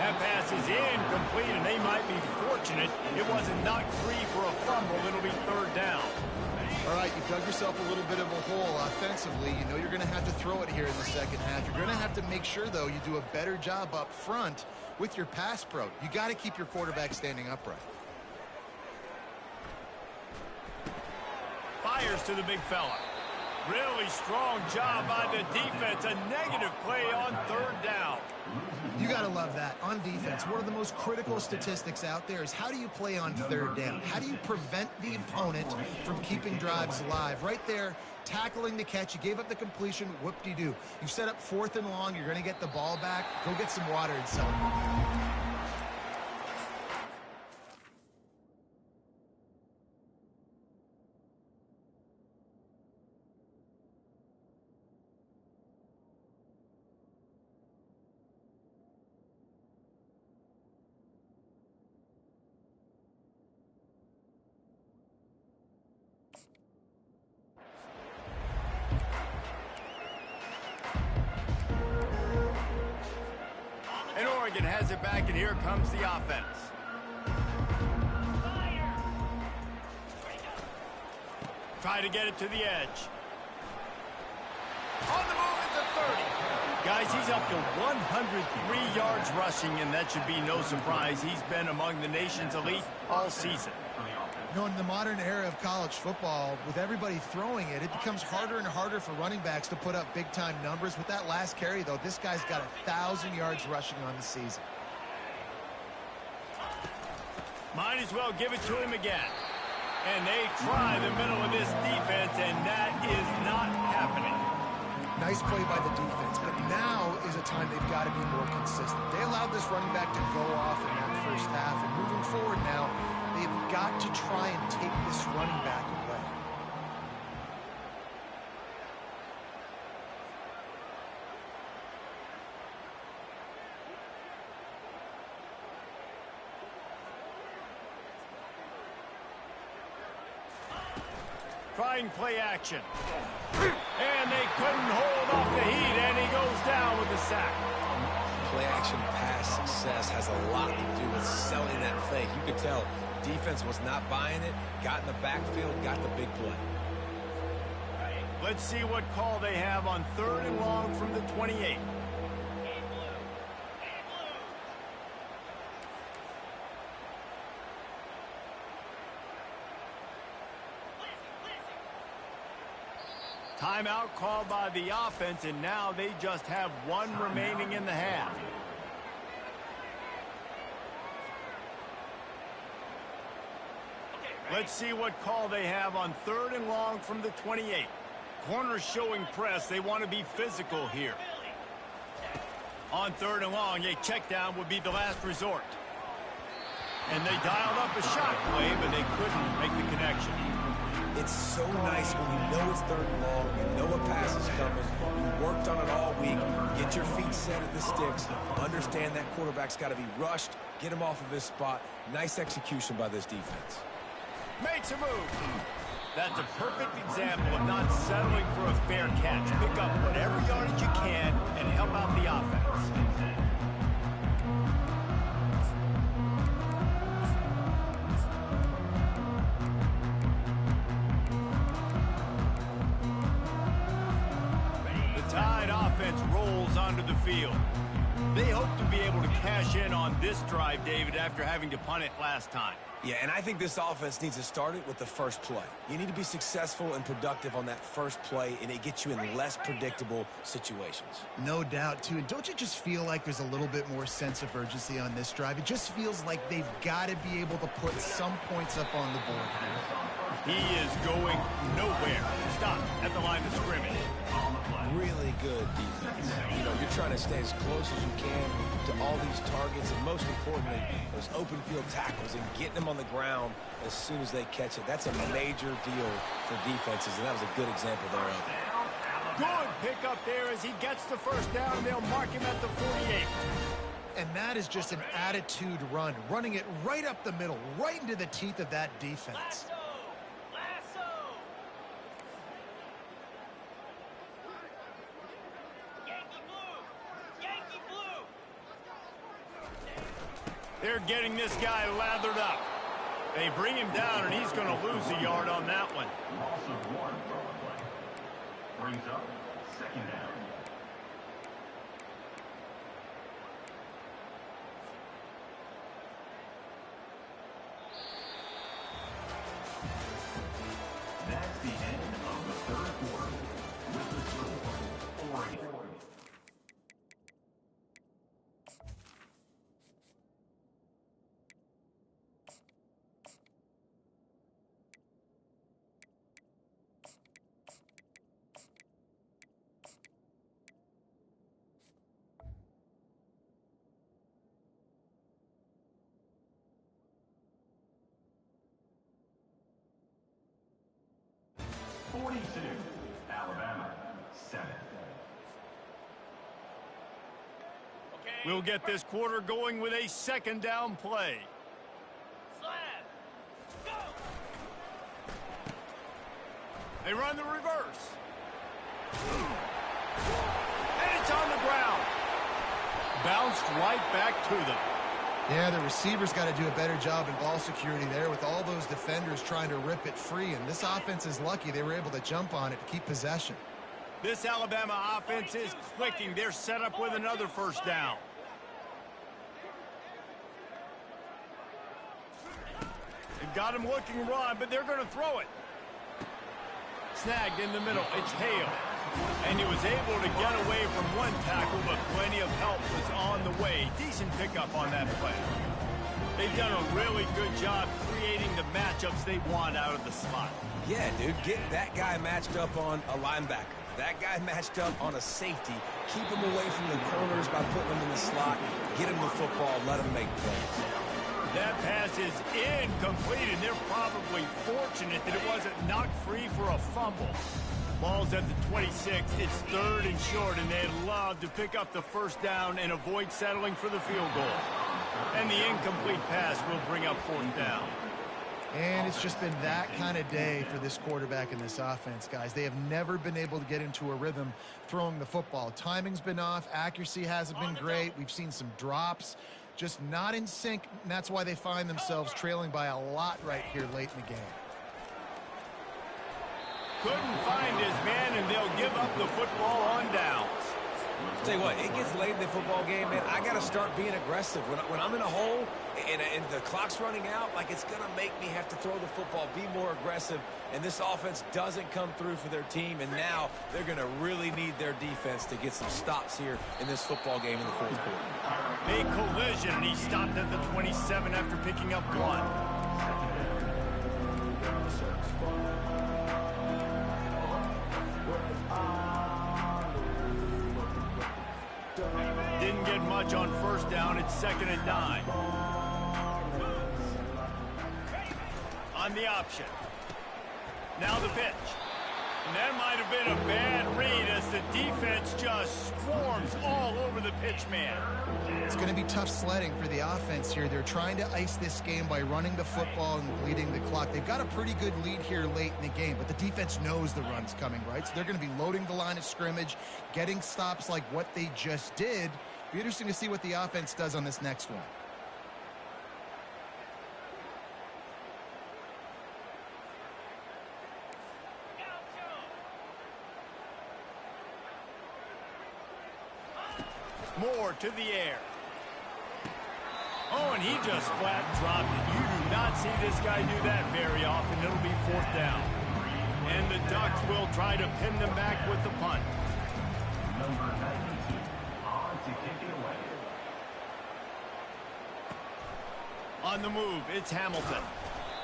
That pass is incomplete, and they might be fortunate it wasn't knocked free for a fumble. It'll be third down. All right, you've dug yourself a little bit of a hole offensively. You know you're going to have to throw it here in the second half. You're going to have to make sure, though, you do a better job up front with your pass pro. You got to keep your quarterback standing upright. Fires to the big fella. Really strong job by the defense. A negative play on third down. You got to love that. On defense, one of the most critical statistics out there is how do you play on third down? How do you prevent the opponent from keeping drives alive? Right there, tackling the catch. You gave up the completion. Whoop-de-doo. You set up fourth and long. You're going to get the ball back. Go get some water and celebrate. And Oregon has it back, and here comes the offense. Try to get it to the edge. On the move at the 30. Guys, he's up to 103 yards rushing, and that should be no surprise. He's been among the nation's elite all season. You know, in the modern era of college football, with everybody throwing it, it becomes harder and harder for running backs to put up big-time numbers. With that last carry, though, this guy's got 1,000 yards rushing on the season. Might as well give it to him again. And they try the middle of this defense, and that is not happening. Nice play by the defense, but now is a time they've got to be more consistent. They allowed this running back to go off in that first half, and moving forward now, they've got to try and take this running back away. Trying play action. And they couldn't hold off the heat, and he goes down with the sack. Play action pass success has a lot to do with selling that fake. You could tell defense was not buying it, got in the backfield, got the big play. Let's see what call they have on third and long from the 28. Timeout called by the offense, and now they just have one remaining in the half. Let's see what call they have on third and long from the 28. Corners showing press. They want to be physical here. On third and long, a check down would be the last resort. And they dialed up a shot play, but they couldn't make the connection. It's so nice when you know it's third and long, you know a pass is coming, you worked on it all week, get your feet set at the sticks, understand that quarterback's got to be rushed, get him off of his spot. Nice execution by this defense. Makes a move. That's a perfect example of not settling for a fair catch. Pick up whatever yardage you can and help out the offense. Rolls onto the field. They hope to be able to cash in on this drive, David, after having to punt it last time. Yeah, and I think this offense needs to start it with the first play. You need to be successful and productive on that first play, and it gets you in less predictable situations. No doubt, too. And don't you just feel like there's a little bit more sense of urgency on this drive? It just feels like they've got to be able to put some points up on the board here. He is going nowhere. Stop at the line of scrimmage. Really good defense. You know, you're trying to stay as close as you can, to all these targets and, most importantly, those open field tackles and getting them on the ground as soon as they catch it. That's a major deal for defenses, and that was a good example there of it. Good pickup there as he gets the first down, and they'll mark him at the 48. And that is just an attitude run, running it right up the middle, right into the teeth of that defense. They're getting this guy lathered up. They bring him down, and he's going to lose a yard on that one. Also one play. Brings up second down. That's the end of the third quarter. With the score, 4-8. 42, Alabama, 7. We'll get this quarter going with a second down play. Go. They run the reverse. And it's on the ground. Bounced right back to them. Yeah, the receivers got to do a better job in ball security there with all those defenders trying to rip it free. And this offense is lucky they were able to jump on it to keep possession. This Alabama offense is clicking. They're set up with another first down. They've got him looking run, but they're going to throw it. Snagged in the middle. It's Hale. And he was able to get away from one tackle, but plenty of help was on the way. Decent pickup on that play. They've done a really good job creating the matchups they want out of the slot. Yeah, dude, get that guy matched up on a linebacker. That guy matched up on a safety. Keep him away from the corners by putting him in the slot. Get him the football. Let him make plays. That pass is incomplete, and they're probably fortunate that it wasn't knocked free for a fumble. Ball's at the 26. It's third and short, and they'd love to pick up the first down and avoid settling for the field goal. And the incomplete pass will bring up fourth down. And it's just been that kind of day for this quarterback and this offense, guys. They have never been able to get into a rhythm throwing the football. Timing's been off. Accuracy hasn't been great. We've seen some drops. Just not in sync, and that's why they find themselves trailing by a lot right here late in the game. Couldn't find his man, and they'll give up the football on downs. Tell you what, it gets late in the football game, man. I got to start being aggressive. When I'm in a hole and the clock's running out, like, it's going to make me have to throw the football, be more aggressive. And this offense doesn't come through for their team, and now they're going to really need their defense to get some stops here in this football game in the fourth quarter. Big collision, and he stopped at the 27 after picking up one. Didn't get much on first down. It's 2nd and 9. On the option. Now the pitch. And that might have been a bad read as the defense just swarms all over the pitch man. It's going to be tough sledding for the offense here. They're trying to ice this game by running the football and bleeding the clock. They've got a pretty good lead here late in the game, but the defense knows the run's coming, right? So they're going to be loading the line of scrimmage, getting stops like what they just did. Be interesting to see what the offense does on this next one. Moore to the air. Oh, and he just flat dropped it. You do not see this guy do that very often. It'll be fourth down. And the Ducks will try to pin them back with the punt. Number 92, on to kick it away. On the move, it's Hamilton.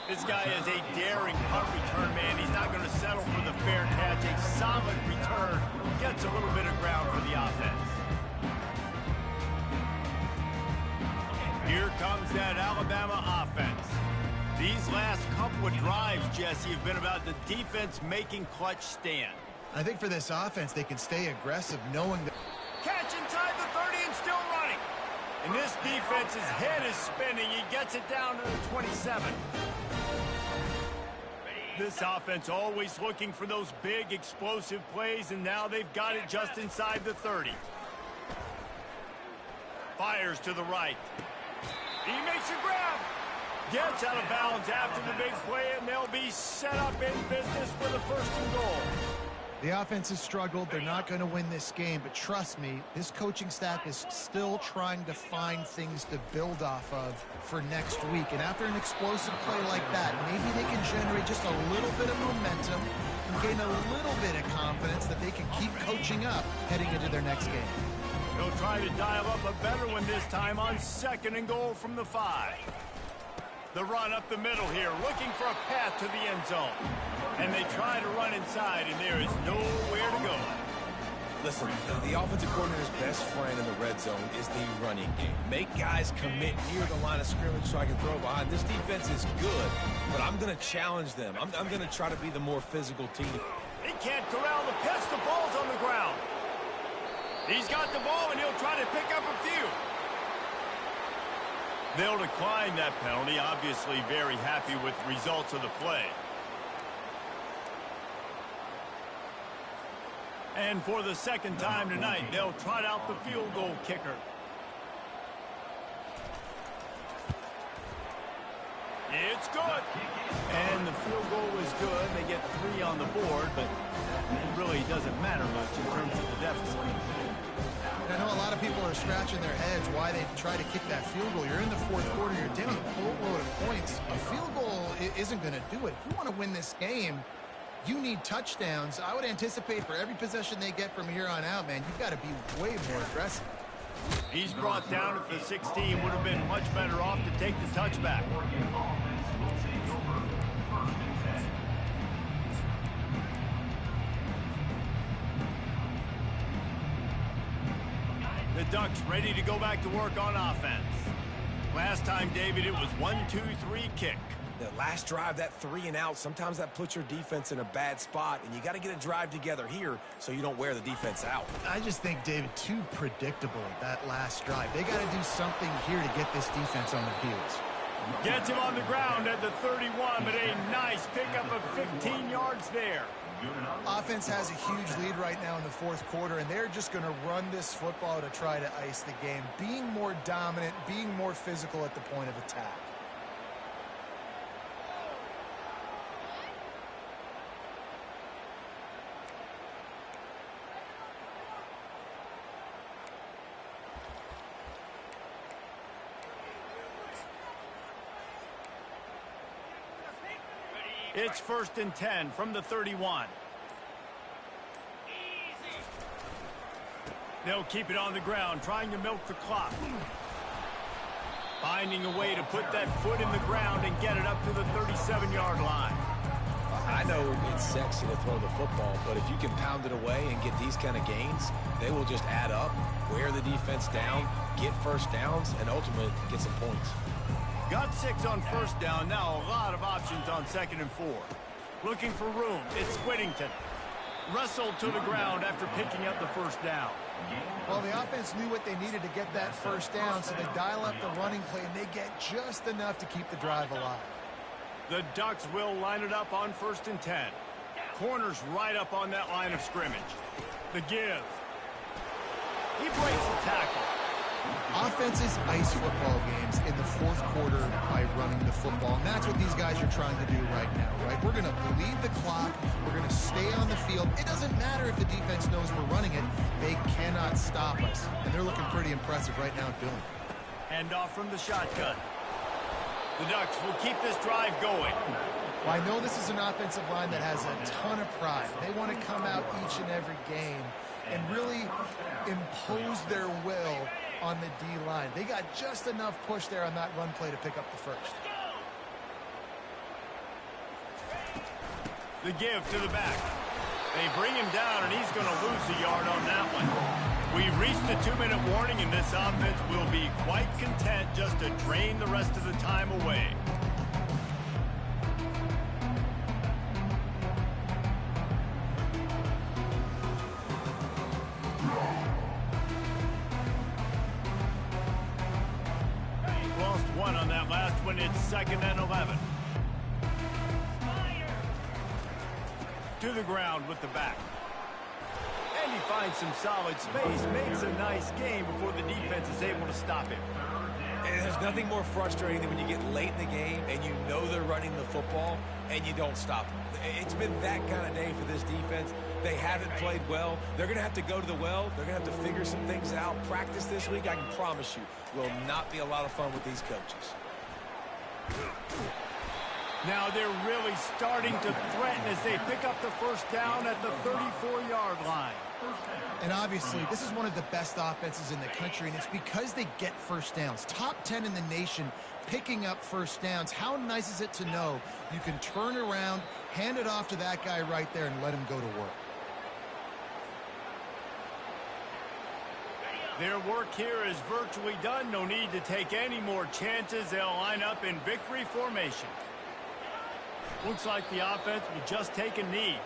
This guy is a daring punt return man. He's not going to settle for the fair catch. A solid return. Gets a little bit of ground for the offense. comes that Alabama offense. These last couple of drives, Jesse, have been about the defense making clutch stand. I think for this offense, they can stay aggressive knowing that... Catch inside the 30 and still running. And this defense's head is spinning. He gets it down to the 27. This offense always looking for those big explosive plays, and now they've got it just inside the 30. Fires to the right. He makes a grab. Gets out of bounds after the big play, and they'll be set up in business for the first and goal. The offense has struggled. They're not going to win this game, but trust me, this coaching staff is still trying to find things to build off of for next week. And after an explosive play like that, maybe they can generate just a little bit of momentum and gain a little bit of confidence that they can keep coaching up heading into their next game. They'll try to dial up a better one this time on second and goal from the 5. The run up the middle here, looking for a path to the end zone. And they try to run inside, and there is nowhere to go. Listen, the offensive coordinator's best friend in the red zone is the running game. Make guys commit near the line of scrimmage so I can throw behind. This defense is good, but I'm going to challenge them. I'm going to try to be the more physical team. He can't corral the pitch. The ball's on the ground. He's got the ball, and he'll try to pick up a few. They'll decline that penalty. Obviously very happy with results of the play. And for the second time tonight, they'll trot out the field goal kicker. It's good. And the field goal is good. They get 3 on the board, but it really doesn't matter much in terms of the deficit. I know a lot of people are scratching their heads why they try to kick that field goal. You're in the fourth quarter. You're down a boatload of points. A field goal isn't going to do it. If you want to win this game, you need touchdowns. I would anticipate for every possession they get from here on out, man, you've got to be way more aggressive. He's brought down at the 16. Would have been much better off to take the touchback. The Ducks ready to go back to work on offense. Last time, David, it was 1-2-3 kick. The last drive, that 3 and out, sometimes that puts your defense in a bad spot, and you got to get a drive together here so you don't wear the defense out. I just think, David, too predictable that last drive. They got to do something here to get this defense on their heels. Gets him on the ground at the 31, but a nice pickup of 15 yards there. Offense has a huge lead right now in the fourth quarter, and they're just going to run this football to try to ice the game, being more dominant, being more physical at the point of attack. It's 1st and 10 from the 31. They'll keep it on the ground, trying to milk the clock. Finding a way to put that foot in the ground and get it up to the 37-yard line. I know it's sexy to throw the football, but if you can pound it away and get these kind of gains, they will just add up, wear the defense down, get first downs, and ultimately get some points. Got 6 on first down. Now a lot of options on 2nd and 4. Looking for room. It's Whittington. Wrestled to the ground after picking up the first down. Well, the offense knew what they needed to get that first down, so they dial up the running play, and they get just enough to keep the drive alive. The Ducks will line it up on 1st and 10. Corners right up on that line of scrimmage. The give. He breaks the tackle. Offenses ice football games in the fourth quarter by running the football, and that's what these guys are trying to do right now, right? We're going to bleed the clock. We're going to stay on the field. It doesn't matter if the defense knows we're running it. They cannot stop us, and they're looking pretty impressive right now doing it. Hand off from the shotgun. The Ducks will keep this drive going. Well, I know this is an offensive line that has a ton of pride. They want to come out each and every game and really impose their will on the D-line. They got just enough push there on that run play to pick up the first. The give to the back. They bring him down, and he's going to lose a yard on that one. We've reached the 2-minute warning, and this offense will be quite content just to drain the rest of the time away. Lost one on that last one. It's 2nd and 11. To the ground with the back. And he finds some solid space, makes a nice game before the defense is able to stop him. And there's nothing more frustrating than when you get late in the game and you know they're running the football and you don't stop them. It's been that kind of day for this defense. They haven't played well. They're going to have to go to the well. They're going to have to figure some things out. Practice this week, I can promise you, will not be a lot of fun with these coaches. Now they're really starting to threaten as they pick up the first down at the 34-yard line. And obviously, this is one of the best offenses in the country, and it's because they get first downs. Top 10 in the nation picking up first downs. How nice is it to know you can turn around, hand it off to that guy right there, and let him go to work? Their work here is virtually done. No need to take any more chances. They'll line up in victory formation. Looks like the offense will just take a knee.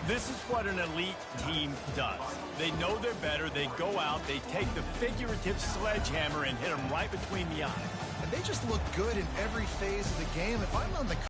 This is what an elite team does. They know they're better. They go out. They take the figurative sledgehammer and hit them right between the eyes. And they just look good in every phase of the game. If I'm on the